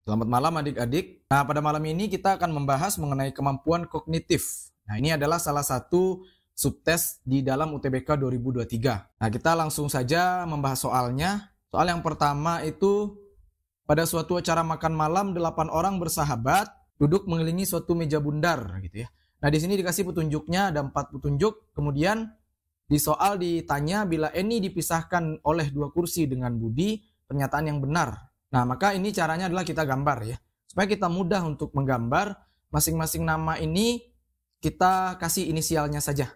Selamat malam adik-adik. Nah, pada malam ini kita akan membahas mengenai kemampuan kognitif. Nah, ini adalah salah satu subtes di dalam UTBK 2023. Nah, kita langsung saja membahas soalnya. Soal yang pertama itu, pada suatu acara makan malam, 8 orang bersahabat duduk mengelilingi suatu meja bundar gitu ya. Nah, di sini dikasih petunjuknya, ada 4 petunjuk. Kemudian di soal ditanya bila Eni dipisahkan oleh 2 kursi dengan Budi, pernyataan yang benar. Nah, maka ini caranya adalah kita gambar ya. Supaya kita mudah untuk menggambar, masing-masing nama ini kita kasih inisialnya saja.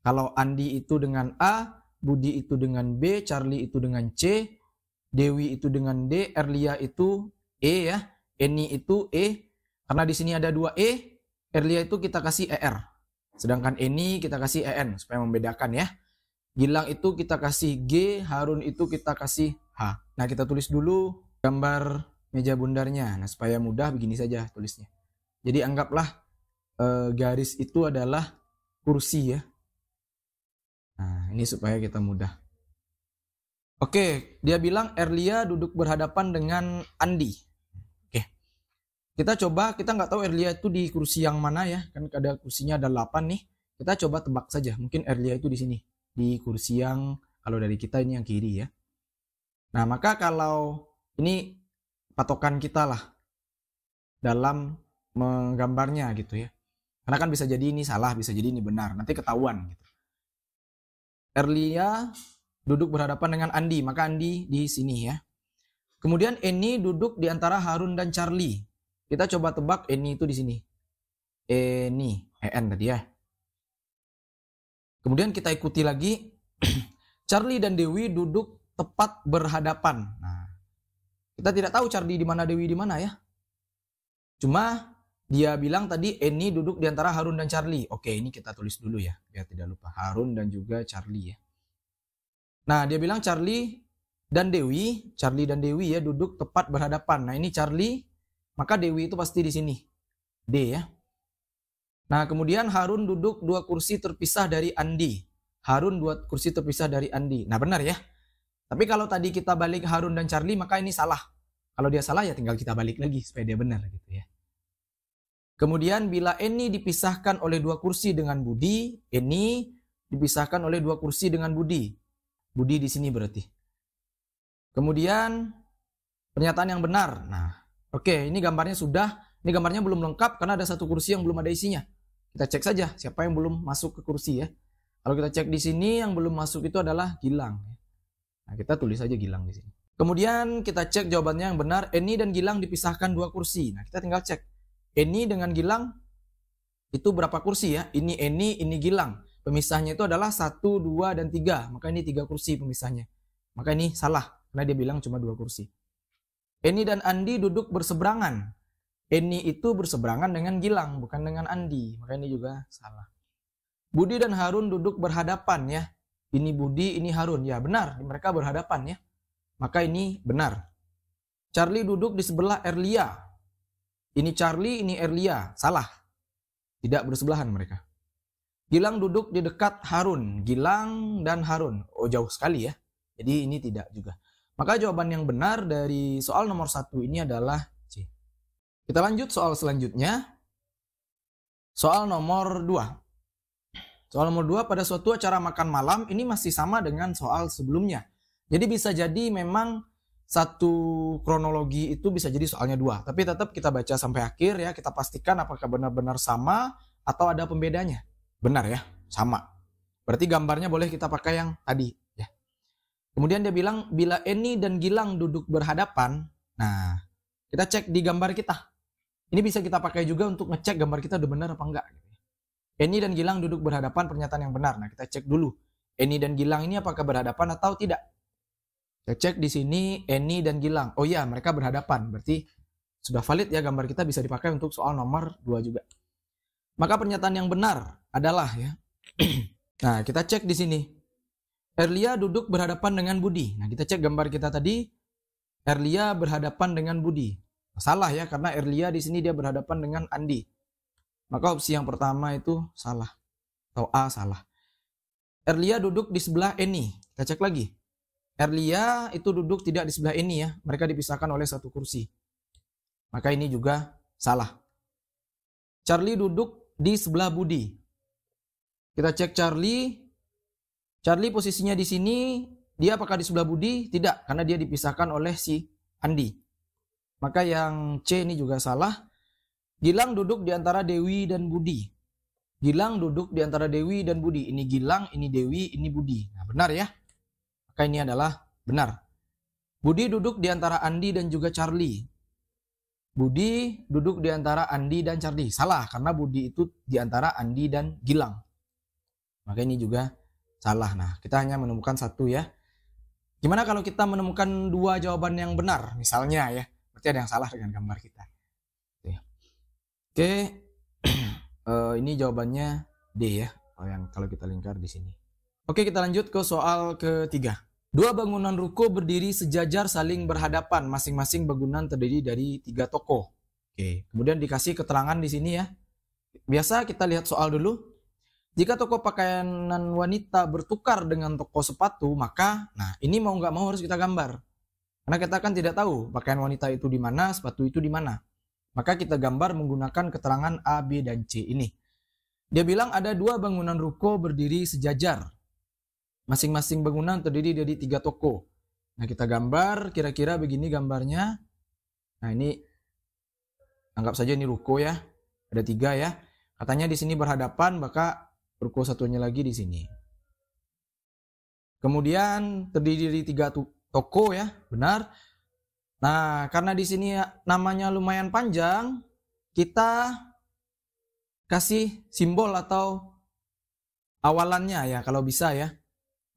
Kalau Andi itu dengan A, Budi itu dengan B, Charlie itu dengan C, Dewi itu dengan D, Erlia itu E ya, Eni itu E. Karena di sini ada 2 E, Erlia itu kita kasih ER. Sedangkan Eni kita kasih EN supaya membedakan ya. Gilang itu kita kasih G, Harun itu kita kasih H. Nah, kita tulis dulu gambar meja bundarnya. Nah, supaya mudah begini saja tulisnya. Jadi anggaplah garis itu adalah kursi ya. Nah, ini supaya kita mudah. Oke, dia bilang Erlia duduk berhadapan dengan Andi. Oke. Kita coba, kita nggak tahu Erlia itu di kursi yang mana ya. Kan ada kursinya ada 8 nih. Kita coba tebak saja. Mungkin Erlia itu di sini. Di kursi yang, kalau dari kita ini yang kiri ya. Nah, maka kalau ini patokan kita lah dalam menggambarnya gitu ya. Karena kan bisa jadi ini salah, bisa jadi ini benar. Nanti ketahuan gitu. Erlia duduk berhadapan dengan Andi, maka Andi di sini ya. Kemudian Eni duduk di antara Harun dan Charlie. Kita coba tebak Eni itu di sini. Eni, EN tadi ya. Kemudian kita ikuti lagi. Charlie dan Dewi duduk tepat berhadapan. Nah, kita tidak tahu Charlie di mana, Dewi di mana ya. Cuma dia bilang tadi Eni duduk di antara Harun dan Charlie. Oke, ini kita tulis dulu ya, biar tidak lupa. Harun dan juga Charlie ya. Nah, dia bilang Charlie dan Dewi ya duduk tepat berhadapan. Nah, ini Charlie, maka Dewi itu pasti di sini. D ya. Nah, kemudian Harun duduk 2 kursi terpisah dari Andi. Harun 2 kursi terpisah dari Andi. Nah, benar ya. Tapi kalau tadi kita balik Harun dan Charlie, maka ini salah. Kalau dia salah ya tinggal kita balik lagi supaya dia benar gitu ya. Kemudian bila Eni dipisahkan oleh 2 kursi dengan Budi, Eni dipisahkan oleh 2 kursi dengan Budi. Budi di sini berarti. Kemudian pernyataan yang benar. Nah, oke, ini gambarnya sudah. Ini gambarnya belum lengkap karena ada 1 kursi yang belum ada isinya. Kita cek saja siapa yang belum masuk ke kursi ya. Kalau kita cek di sini yang belum masuk itu adalah Gilang. Nah, kita tulis aja Gilang di sini. Kemudian kita cek jawabannya yang benar. Eni dan Gilang dipisahkan 2 kursi. Nah, kita tinggal cek. Eni dengan Gilang itu berapa kursi ya? Ini Eni, ini Gilang. Pemisahnya itu adalah 1, 2, dan 3. Maka ini 3 kursi pemisahnya. Maka ini salah. Karena dia bilang cuma 2 kursi. Eni dan Andi duduk berseberangan. Eni itu berseberangan dengan Gilang, bukan dengan Andi. Maka ini juga salah. Budi dan Harun duduk berhadapan ya. Ini Budi, ini Harun. Ya benar, mereka berhadapan ya. Maka ini benar. Charlie duduk di sebelah Erlia. Ini Charlie, ini Erlia. Salah. Tidak bersebelahan mereka. Gilang duduk di dekat Harun. Gilang dan Harun. Oh, jauh sekali ya. Jadi ini tidak juga. Maka jawaban yang benar dari soal nomor 1 ini adalah C. Kita lanjut soal selanjutnya. Soal nomor 2. Soal nomor 2, pada suatu acara makan malam, ini masih sama dengan soal sebelumnya. Jadi bisa jadi memang satu kronologi itu bisa jadi soalnya 2. Tapi tetap kita baca sampai akhir ya, kita pastikan apakah benar-benar sama atau ada pembedanya. Benar ya, sama. Berarti gambarnya boleh kita pakai yang tadi ya. Kemudian dia bilang, bila Eni dan Gilang duduk berhadapan, nah kita cek di gambar kita. Ini bisa kita pakai juga untuk ngecek gambar kita udah benar apa enggak. Eni dan Gilang duduk berhadapan, pernyataan yang benar. Nah, kita cek dulu. Eni dan Gilang ini apakah berhadapan atau tidak? Kita cek di sini Eni dan Gilang. Oh iya, mereka berhadapan. Berarti sudah valid ya, gambar kita bisa dipakai untuk soal nomor 2 juga. Maka pernyataan yang benar adalah ya. Nah, kita cek di sini. Erlia duduk berhadapan dengan Budi. Nah, kita cek gambar kita tadi. Erlia berhadapan dengan Budi. Salah ya, karena Erlia di sini dia berhadapan dengan Andi. Maka opsi yang pertama itu salah. Atau A salah. Erlia duduk di sebelah Eni. Kita cek lagi. Erlia itu duduk tidak di sebelah Eni ya. Mereka dipisahkan oleh 1 kursi. Maka ini juga salah. Charlie duduk di sebelah Budi. Kita cek Charlie. Charlie posisinya di sini, dia apakah di sebelah Budi? Tidak, karena dia dipisahkan oleh si Andi. Maka yang C ini juga salah. Gilang duduk di antara Dewi dan Budi. Gilang duduk di antara Dewi dan Budi. Ini Gilang, ini Dewi, ini Budi. Nah, benar ya? Maka ini adalah benar. Budi duduk di antara Andi dan juga Charlie. Budi duduk di antara Andi dan Charlie. Salah, karena Budi itu di antara Andi dan Gilang. Maka ini juga salah. Nah, kita hanya menemukan satu ya. Gimana kalau kita menemukan dua jawaban yang benar? Misalnya ya, berarti ada yang salah dengan gambar kita. Oke, ini jawabannya D ya. Kalau kita lingkar di sini. Oke, kita lanjut ke soal ketiga. Dua bangunan ruko berdiri sejajar saling berhadapan. Masing-masing bangunan terdiri dari 3 toko. Oke, kemudian dikasih keterangan di sini ya. Biasa kita lihat soal dulu. Jika toko pakaian wanita bertukar dengan toko sepatu, maka, nah ini mau nggak mau harus kita gambar. Karena kita kan tidak tahu pakaian wanita itu di mana, sepatu itu di mana. Maka kita gambar menggunakan keterangan A, B, dan C ini. Dia bilang ada 2 bangunan ruko berdiri sejajar. Masing-masing bangunan terdiri dari 3 toko. Nah, kita gambar kira-kira begini gambarnya. Nah, ini anggap saja ini ruko ya. Ada 3 ya. Katanya di sini berhadapan, maka ruko satunya lagi di sini. Kemudian terdiri dari 3 toko ya, benar. Nah, karena di sini namanya lumayan panjang, kita kasih simbol atau awalannya ya kalau bisa ya.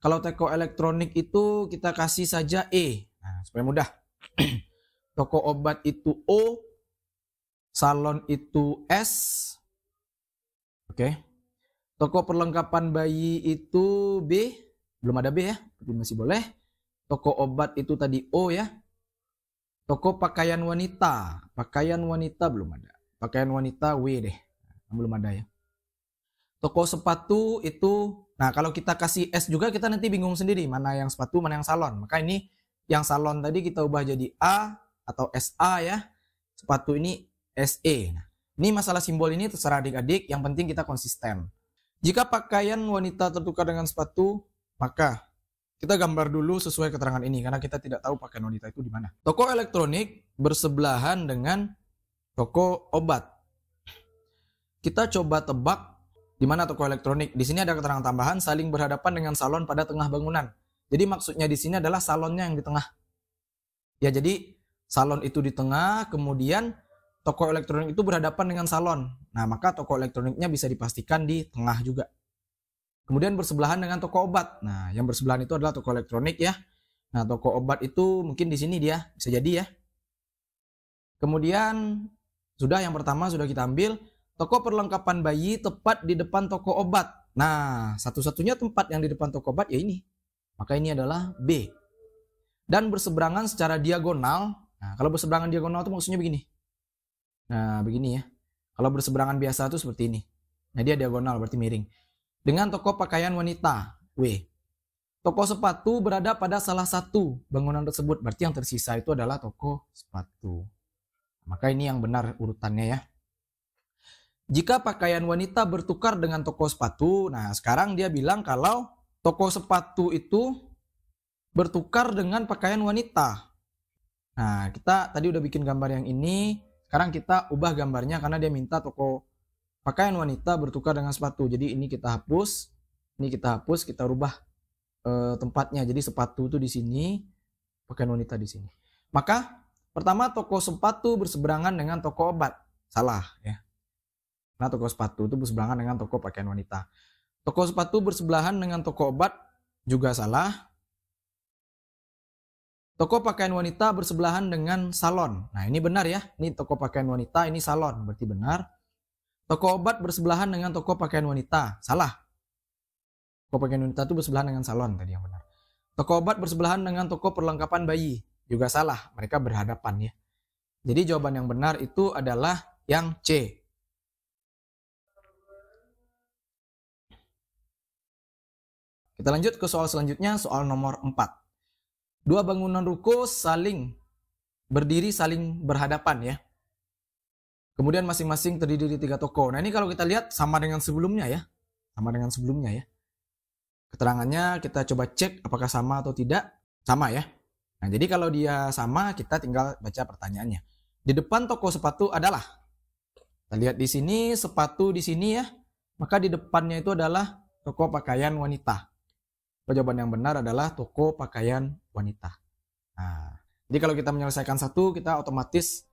Kalau toko elektronik itu kita kasih saja E. Nah, supaya mudah. Toko obat itu O. Salon itu S. Oke. Toko perlengkapan bayi itu B. Belum ada B ya, tapi masih boleh. Toko obat itu tadi O ya. Toko pakaian wanita. Pakaian wanita belum ada. Pakaian wanita W deh. Belum ada ya. Toko sepatu itu, nah kalau kita kasih S juga kita nanti bingung sendiri mana yang sepatu, mana yang salon. Maka ini yang salon tadi kita ubah jadi A atau SA ya. Sepatu ini SE. Nah, ini masalah simbol ini terserah adik-adik, yang penting kita konsisten. Jika pakaian wanita tertukar dengan sepatu, maka kita gambar dulu sesuai keterangan ini karena kita tidak tahu pakaian wanita itu di mana. Toko elektronik bersebelahan dengan toko obat. Kita coba tebak di mana toko elektronik. Di sini ada keterangan tambahan saling berhadapan dengan salon pada tengah bangunan. Jadi maksudnya di sini adalah salonnya yang di tengah. Ya, jadi salon itu di tengah, kemudian toko elektronik itu berhadapan dengan salon. Nah, maka toko elektroniknya bisa dipastikan di tengah juga. Kemudian bersebelahan dengan toko obat. Nah, yang bersebelahan itu adalah toko elektronik ya. Nah, toko obat itu mungkin di sini dia, bisa jadi ya. Kemudian sudah yang pertama sudah kita ambil. Toko perlengkapan bayi tepat di depan toko obat. Nah, satu-satunya tempat yang di depan toko obat ya ini. Maka ini adalah B. Dan berseberangan secara diagonal. Nah, kalau berseberangan diagonal itu maksudnya begini. Nah, begini ya. Kalau berseberangan biasa itu seperti ini. Nah, dia diagonal berarti miring. Dengan toko pakaian wanita, W. Toko sepatu berada pada salah satu bangunan tersebut. Berarti yang tersisa itu adalah toko sepatu. Maka ini yang benar urutannya ya. Jika pakaian wanita bertukar dengan toko sepatu, nah sekarang dia bilang kalau toko sepatu itu bertukar dengan pakaian wanita. Nah, kita tadi udah bikin gambar yang ini, sekarang kita ubah gambarnya karena dia minta toko pakaian wanita bertukar dengan sepatu. Jadi ini kita hapus, kita rubah tempatnya. Jadi sepatu itu di sini, pakaian wanita di sini. Maka pertama toko sepatu berseberangan dengan toko obat. Salah ya. Nah, toko sepatu itu bersebelahan dengan toko pakaian wanita. Toko sepatu bersebelahan dengan toko obat juga salah. Toko pakaian wanita bersebelahan dengan salon. Nah, ini benar ya. Ini toko pakaian wanita, ini salon. Berarti benar. Toko obat bersebelahan dengan toko pakaian wanita. Salah. Toko pakaian wanita itu bersebelahan dengan salon. Tadi yang benar. Toko obat bersebelahan dengan toko perlengkapan bayi. Juga salah. Mereka berhadapan ya. Jadi jawaban yang benar itu adalah yang C. Kita lanjut ke soal selanjutnya, soal nomor 4. 2 bangunan ruko saling berdiri, saling berhadapan ya. Kemudian masing-masing terdiri dari 3 toko. Nah ini kalau kita lihat sama dengan sebelumnya ya. Sama dengan sebelumnya ya. Keterangannya kita coba cek apakah sama atau tidak. Sama ya. Nah jadi kalau dia sama kita tinggal baca pertanyaannya. Di depan toko sepatu adalah. Kita lihat di sini sepatu di sini ya. Maka di depannya itu adalah toko pakaian wanita. Jawaban yang benar adalah toko pakaian wanita. Nah, jadi kalau kita menyelesaikan satu kita otomatis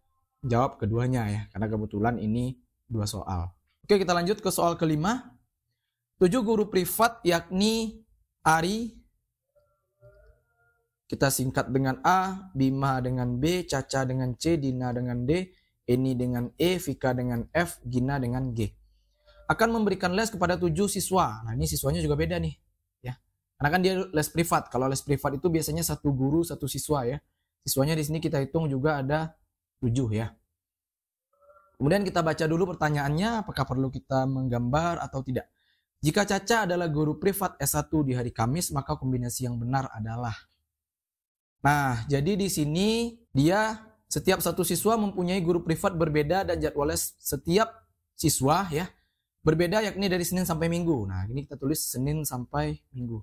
jawab keduanya ya, karena kebetulan ini 2 soal. Oke, kita lanjut ke soal kelima. 7 guru privat yakni Ari, kita singkat dengan A, Bima dengan B, Caca dengan C, Dina dengan D, Eni dengan E, Vika dengan F, Gina dengan G. Akan memberikan les kepada 7 siswa. Nah, ini siswanya juga beda nih, ya. Karena kan dia les privat. Kalau les privat itu biasanya 1 guru 1 siswa ya. Siswanya di sini kita hitung juga ada 7 ya. Kemudian kita baca dulu pertanyaannya, apakah perlu kita menggambar atau tidak. Jika Caca adalah guru privat S1 di hari Kamis, maka kombinasi yang benar adalah. Nah, jadi di sini dia setiap satu siswa mempunyai guru privat berbeda dan jadwal les setiap siswa ya berbeda, yakni dari Senin sampai Minggu. Nah, ini kita tulis Senin sampai Minggu.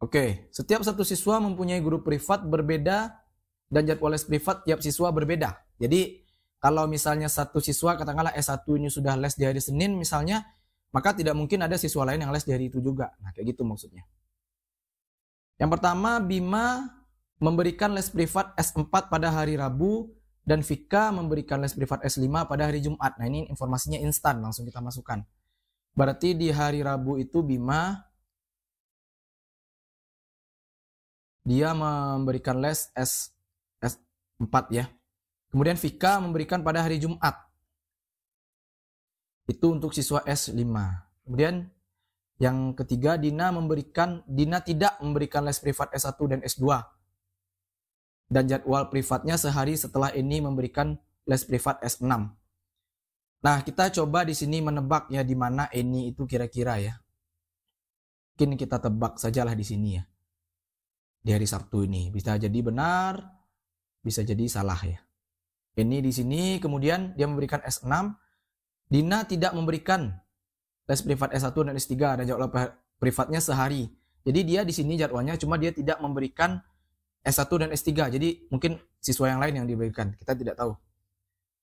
Oke, setiap satu siswa mempunyai guru privat berbeda dan jadwal les privat tiap siswa berbeda. Jadi kalau misalnya satu siswa katakanlah S1 ini sudah les di hari Senin misalnya, maka tidak mungkin ada siswa lain yang les di hari itu juga. Nah, kayak gitu maksudnya. Yang pertama, Bima memberikan les privat S4 pada hari Rabu dan Vika memberikan les privat S5 pada hari Jumat. Nah, ini informasinya instan, langsung kita masukkan. Berarti di hari Rabu itu Bima dia memberikan les S4 ya. Kemudian Vika memberikan pada hari Jumat. Itu untuk siswa S5. Kemudian yang ketiga, Dina tidak memberikan les privat S1 dan S2. Dan jadwal privatnya sehari setelah ini memberikan les privat S6. Nah, kita coba di sini menebak ya di mana ini itu kira-kira ya. Mungkin kita tebak sajalah di sini ya. Di hari Sabtu ini bisa jadi benar, bisa jadi salah ya. Ini di sini kemudian dia memberikan S6. Dina tidak memberikan les privat S1 dan S3 dan jadwal privatnya sehari. Jadi dia di sini jadwalnya cuma dia tidak memberikan S1 dan S3. Jadi mungkin siswa yang lain yang diberikan, kita tidak tahu.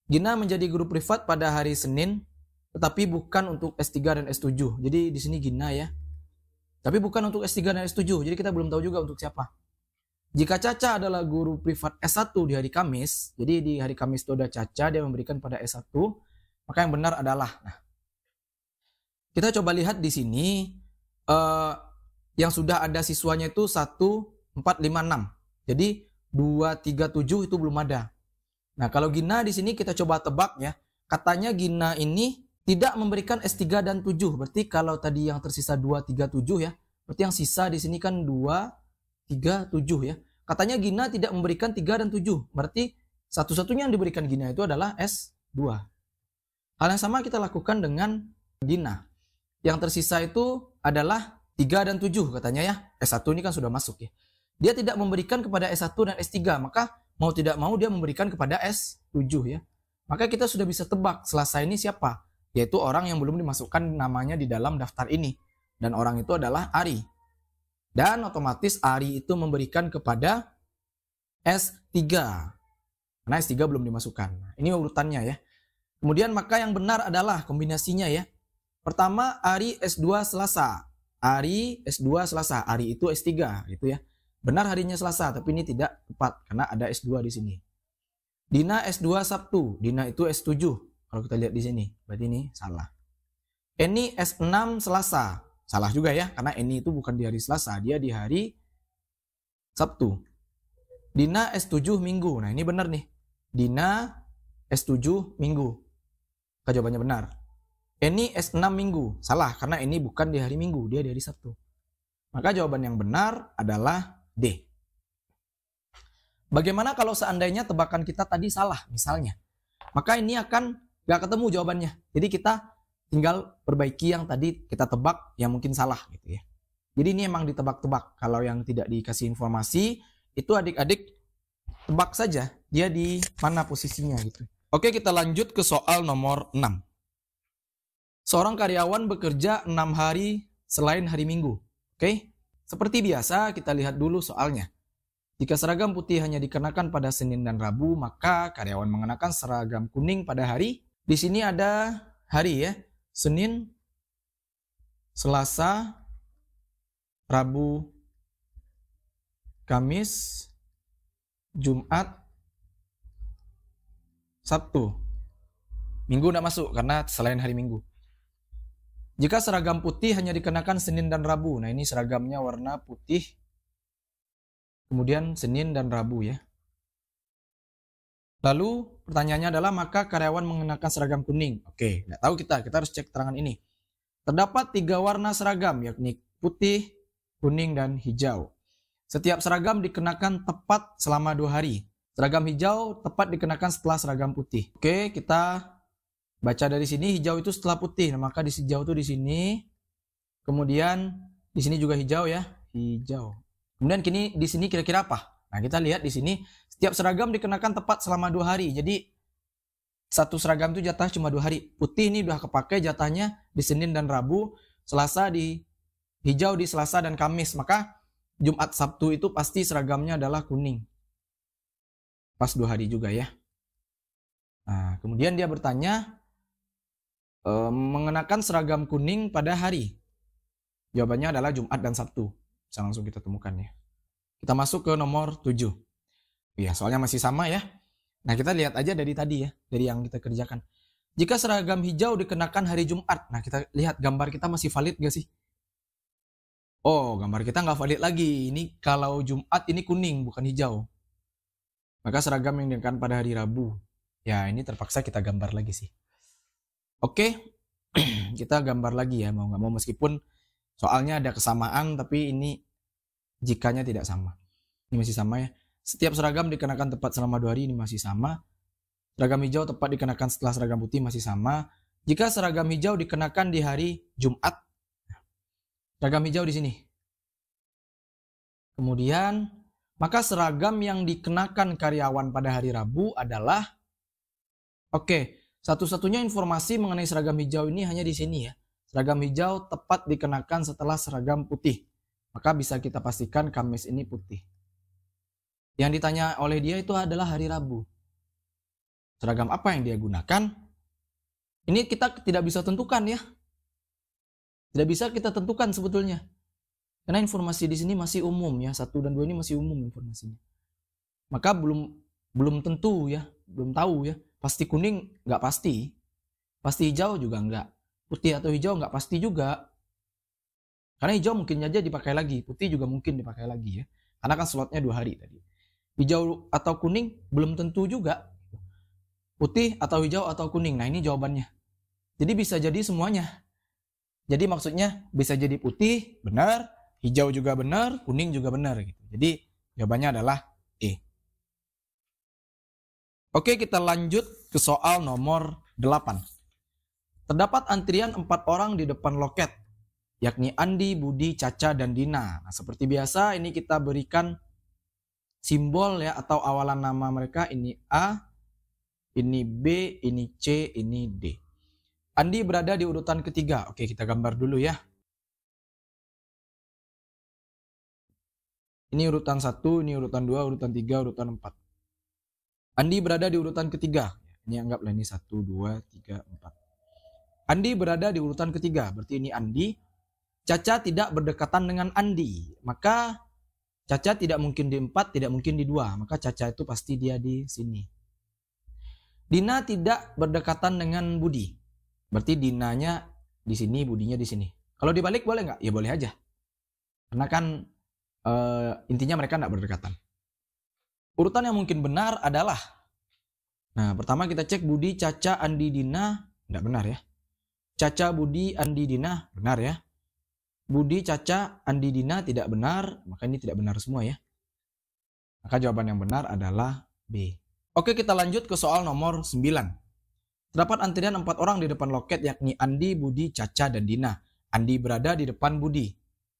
Gina menjadi guru privat pada hari Senin, tetapi bukan untuk S3 dan S7. Jadi di sini Gina ya. Tapi bukan untuk S3 dan S7. Jadi kita belum tahu juga untuk siapa. Jika Caca adalah guru privat S1 di hari Kamis, jadi di hari Kamis itu ada Caca, dia memberikan pada S1, maka yang benar adalah. Nah, kita coba lihat di sini yang sudah ada siswanya itu 1, 4, 5, 6. Jadi 2, 3, 7 itu belum ada. Nah, kalau Gina di sini kita coba tebak ya. Katanya Gina ini tidak memberikan S3 dan 7. Berarti kalau tadi yang tersisa 2, 3, 7 ya. Berarti yang sisa di sini kan 2, 3, 7 ya. Katanya Gina tidak memberikan 3 dan 7. Berarti satu-satunya yang diberikan Gina itu adalah S2. Hal yang sama kita lakukan dengan Dina. Yang tersisa itu adalah 3 dan 7 katanya ya. S1 ini kan sudah masuk ya. Dia tidak memberikan kepada S1 dan S3. Maka mau tidak mau dia memberikan kepada S7 ya. Maka kita sudah bisa tebak selasa ini siapa. Yaitu orang yang belum dimasukkan namanya di dalam daftar ini. Dan orang itu adalah Ari. Dan otomatis Ari itu memberikan kepada S3. Karena S3 belum dimasukkan. Ini urutannya ya. Kemudian maka yang benar adalah kombinasinya ya. Pertama, Ari S2 Selasa. Ari S2 Selasa. Ari itu S3 gitu ya. Benar harinya Selasa, tapi ini tidak tepat karena ada S2 di sini. Dina S2 Sabtu. Dina itu S7. Kalau kita lihat di sini, berarti ini salah. Eni S6 Selasa. Salah juga ya, karena Eni itu bukan di hari Selasa, dia di hari Sabtu. Dina S7 Minggu. Nah, ini benar nih. Dina S7 Minggu. Jawabannya benar. Eni S6 Minggu. Salah, karena Eni bukan di hari Minggu, dia di hari Sabtu. Maka jawaban yang benar adalah D. Bagaimana kalau seandainya tebakan kita tadi salah misalnya? Maka ini akan gak ketemu jawabannya. Jadi kita tinggal perbaiki yang tadi kita tebak yang mungkin salah gitu ya. Jadi ini emang ditebak-tebak. Kalau yang tidak dikasih informasi, itu adik-adik tebak saja dia di mana posisinya gitu. Oke, kita lanjut ke soal nomor 6. Seorang karyawan bekerja 6 hari selain hari Minggu. Oke, seperti biasa kita lihat dulu soalnya. Jika seragam putih hanya dikenakan pada Senin dan Rabu, maka karyawan mengenakan seragam kuning pada hari. Di sini ada hari ya, Senin, Selasa, Rabu, Kamis, Jumat, Sabtu. Minggu tidak masuk karena selain hari Minggu. Jika seragam putih hanya dikenakan Senin dan Rabu. Nah, ini seragamnya warna putih. Kemudian Senin dan Rabu ya. Lalu pertanyaannya adalah maka karyawan mengenakan seragam kuning. Oke, nggak tahu kita harus cek keterangan ini. Terdapat 3 warna seragam yakni putih, kuning, dan hijau. Setiap seragam dikenakan tepat selama 2 hari. Seragam hijau tepat dikenakan setelah seragam putih. Oke, kita baca dari sini hijau itu setelah putih. Nah, maka di hijau itu di sini. Kemudian di sini juga hijau ya, hijau. Kemudian kini di sini kira-kira apa? Nah, kita lihat di sini setiap seragam dikenakan tepat selama 2 hari. Jadi satu seragam itu jatah cuma 2 hari. Putih ini udah kepakai jatahnya di Senin dan Rabu, Selasa di hijau di Selasa dan Kamis. Maka Jumat Sabtu itu pasti seragamnya adalah kuning. Pas 2 hari juga ya. Nah, kemudian dia bertanya mengenakan seragam kuning pada hari. Jawabannya adalah Jumat dan Sabtu. Bisa langsung kita temukan ya. Kita masuk ke nomor 7. Ya, soalnya masih sama ya. Nah, kita lihat aja dari tadi ya, dari yang kita kerjakan. Jika seragam hijau dikenakan hari Jumat, nah kita lihat gambar kita masih valid gak sih? Oh, gambar kita nggak valid lagi. Ini kalau Jumat ini kuning, bukan hijau. Maka seragam yang dikenakan pada hari Rabu. Ya, ini terpaksa kita gambar lagi sih. Oke, kita gambar lagi ya, mau nggak mau meskipun soalnya ada kesamaan, tapi ini jikanya tidak sama. Ini masih sama ya. Setiap seragam dikenakan tepat selama 2 hari, ini masih sama. Seragam hijau tepat dikenakan setelah seragam putih, masih sama. Jika seragam hijau dikenakan di hari Jumat, seragam hijau di sini. Kemudian, maka seragam yang dikenakan karyawan pada hari Rabu adalah, satu-satunya informasi mengenai seragam hijau ini hanya di sini ya. Seragam hijau tepat dikenakan setelah seragam putih. Maka bisa kita pastikan Kamis ini putih. Yang ditanya oleh dia itu adalah hari Rabu. Seragam apa yang dia gunakan? Ini kita tidak bisa tentukan ya. Tidak bisa kita tentukan sebetulnya. Karena informasi di sini masih umum ya. 1 dan 2 ini masih umum informasinya. Maka belum tentu ya. Belum tahu ya. Pasti kuning nggak pasti. Pasti hijau juga nggak. Putih atau hijau nggak pasti juga. Karena hijau mungkin aja dipakai lagi. Putih juga mungkin dipakai lagi ya. Karena kan slotnya 2 hari tadi. Hijau atau kuning belum tentu juga. Putih atau hijau atau kuning. Nah, ini jawabannya. Jadi bisa jadi semuanya. Jadi maksudnya bisa jadi putih benar, hijau juga benar, kuning juga benar gitu. Jadi jawabannya adalah E. Oke, kita lanjut ke soal nomor 8. Terdapat antrian 4 orang di depan loket, yakni Andi, Budi, Caca, dan Dina. Nah, seperti biasa ini kita berikan simbol ya atau awalan nama mereka. Ini A, ini B, ini C, ini D. Andi berada di urutan ketiga. Oke, kita gambar dulu ya. Ini urutan 1, ini urutan 2, urutan 3, urutan 4. Andi berada di urutan ketiga. Ini anggaplah ini 1, 2, 3, 4. Andi berada di urutan ketiga. Berarti ini Andi. Caca tidak berdekatan dengan Andi. Maka Caca tidak mungkin di 4, tidak mungkin di 2. Maka Caca itu pasti dia di sini. Dina tidak berdekatan dengan Budi. Berarti Dinanya di sini, Budinya di sini. Kalau dibalik boleh nggak? Ya boleh aja. Karena kan intinya mereka nggak berdekatan. Urutan yang mungkin benar adalah, nah pertama kita cek Budi, Caca, Andi, Dina. Nggak benar ya. Caca, Budi, Andi, Dina. Benar ya. Budi, Caca, Andi, Dina tidak benar. Maka ini tidak benar semua ya. Maka jawaban yang benar adalah B. Oke, kita lanjut ke soal nomor 9. Terdapat antrian 4 orang di depan loket yakni Andi, Budi, Caca, dan Dina. Andi berada di depan Budi.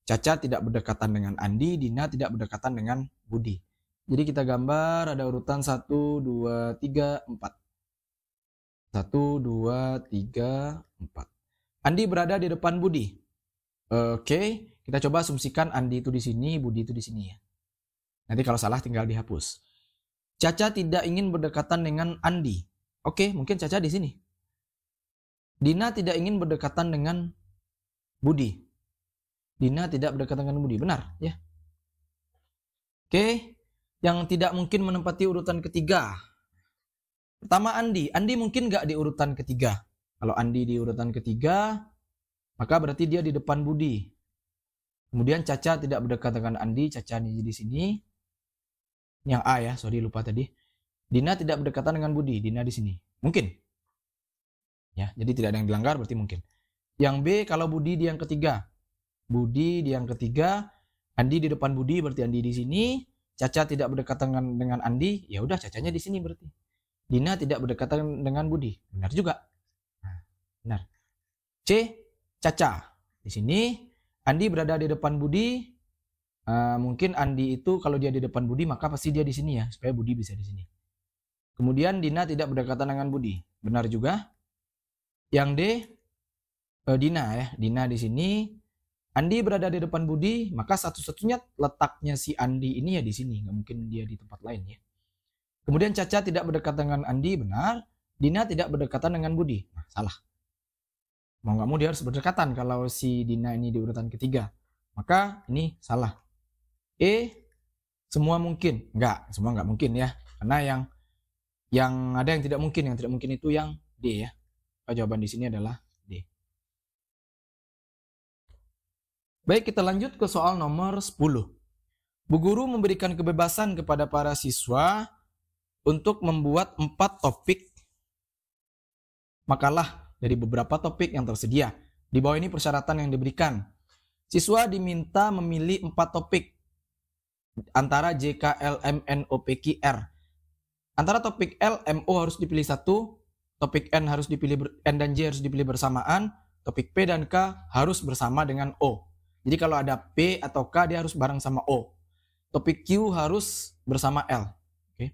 Caca tidak berdekatan dengan Andi, Dina tidak berdekatan dengan Budi. Jadi kita gambar ada urutan 1, 2, 3, 4. 1, 2, 3, 4. Andi berada di depan Budi. Oke, kita coba asumsikan Andi itu di sini, Budi itu di sini ya. Nanti kalau salah tinggal dihapus. Caca tidak ingin berdekatan dengan Andi. Oke, mungkin Caca di sini. Dina tidak ingin berdekatan dengan Budi. Dina tidak berdekatan dengan Budi. Benar ya. Oke, yang tidak mungkin menempati urutan ketiga. Pertama Andi. Andi mungkin nggak di urutan ketiga. Kalau Andi di urutan ketiga, maka berarti dia di depan Budi. Kemudian Caca tidak berdekatan dengan Andi. Caca di sini. Yang A ya, sorry lupa tadi. Dina tidak berdekatan dengan Budi. Dina di sini. Mungkin. Ya, jadi tidak ada yang dilanggar berarti mungkin. Yang B kalau Budi di yang ketiga. Budi di yang ketiga, Andi di depan Budi berarti Andi di sini. Caca tidak berdekatan dengan Andi, ya udah Cacanya di sini berarti. Dina tidak berdekatan dengan Budi. Benar juga. Nah, benar. C, Caca. Di sini Andi berada di depan Budi. Mungkin Andi itu kalau dia di depan Budi maka pasti dia di sini ya, supaya Budi bisa di sini. Kemudian Dina tidak berdekatan dengan Budi. Benar juga. Yang D, Dina ya. Dina di sini. Andi berada di depan Budi, maka satu-satunya letaknya si Andi ini ya di sini. Nggak mungkin dia di tempat lain ya. Kemudian Caca tidak berdekatan dengan Andi, benar. Dina tidak berdekatan dengan Budi. Nah, salah. Mau nggak mau dia harus berdekatan kalau si Dina ini di urutan ketiga. Maka ini salah. E, semua mungkin. Enggak, semua nggak mungkin ya. Karena yang ada yang tidak mungkin. Yang tidak mungkin itu yang D ya. Jawaban di sini adalah D. Baik, kita lanjut ke soal nomor 10. Bu guru memberikan kebebasan kepada para siswa untuk membuat 4 topik makalah dari beberapa topik yang tersedia. Di bawah ini persyaratan yang diberikan. Siswa diminta memilih 4 topik antara J, K, L, M, N, O, P, Q, R. Antara topik L, M, O harus dipilih 1, topik N harus dipilih N dan J harus dipilih bersamaan, topik P dan K harus bersama dengan O. Jadi kalau ada P atau K dia harus bareng sama O. Topik Q harus bersama L. Oke.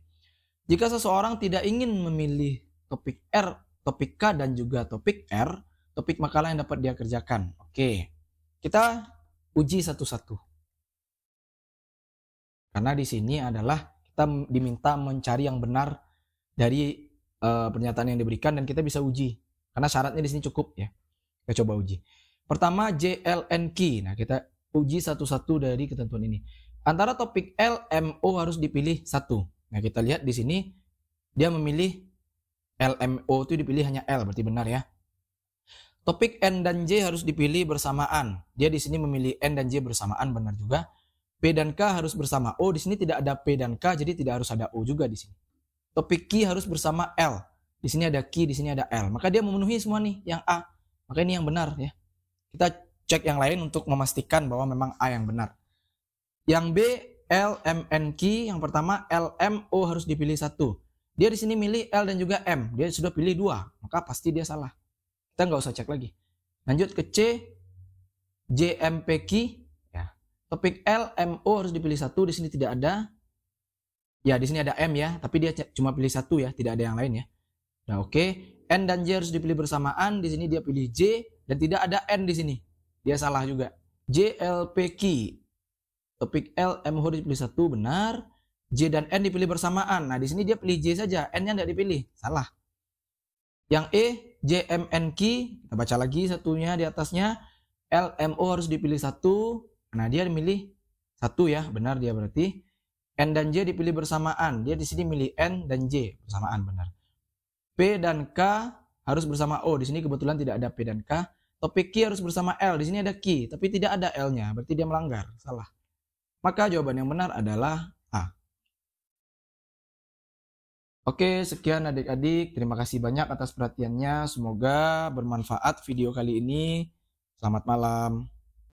Jika seseorang tidak ingin memilih topik R, topik K dan juga topik R, topik makalah yang dapat dia kerjakan. Oke. Kita uji satu-satu. Karena di sini adalah kita diminta mencari yang benar dari pernyataan yang diberikan dan kita bisa uji. Karena syaratnya di sini cukup ya. Kita coba uji. Pertama JLNQ. Nah, kita uji satu-satu dari ketentuan ini. Antara topik L, M, O harus dipilih 1. Nah, kita lihat di sini dia memilih L, M, O itu dipilih hanya L, berarti benar ya. Topik N dan J harus dipilih bersamaan. Dia di sini memilih N dan J bersamaan, benar juga. P dan K harus bersama O. Di sini tidak ada P dan K, jadi tidak harus ada O juga di sini. Topik Q harus bersama L. Di sini ada Q, di sini ada L. Maka dia memenuhi semua nih yang A. Maka ini yang benar ya. Kita cek yang lain untuk memastikan bahwa memang A yang benar. Yang B, L, M, N, Q. Yang pertama L, M, O harus dipilih 1. Dia di sini milih L dan juga M. Dia sudah pilih 2. Maka pasti dia salah. Kita nggak usah cek lagi. Lanjut ke C, J, M, P, Q. Ya. Topik L, M, O harus dipilih 1. Di sini tidak ada. Ya, di sini ada M ya. Tapi dia cuma pilih 1 ya. Tidak ada yang lain ya. Nah, oke. N dan J harus dipilih bersamaan. Di sini dia pilih J. Dan tidak ada N di sini. Dia salah juga. J, L, P, Q. Topik L, M, O dipilih 1. Benar. J dan N dipilih bersamaan. Nah, di sini dia pilih J saja. N-nya tidak dipilih. Salah. Yang E, J, M, N, Q. Kita baca lagi satunya di atasnya. L, M, O harus dipilih 1. Nah, dia memilih 1 ya. Benar dia berarti. N dan J dipilih bersamaan. Dia di sini milih N dan J bersamaan. Benar. P dan K harus bersama O. Di sini kebetulan tidak ada P dan K. Topik Q harus bersama L. Di sini ada Q, tapi tidak ada L-nya. Berarti dia melanggar. Salah. Maka jawaban yang benar adalah A. Oke, sekian adik-adik. Terima kasih banyak atas perhatiannya. Semoga bermanfaat video kali ini. Selamat malam.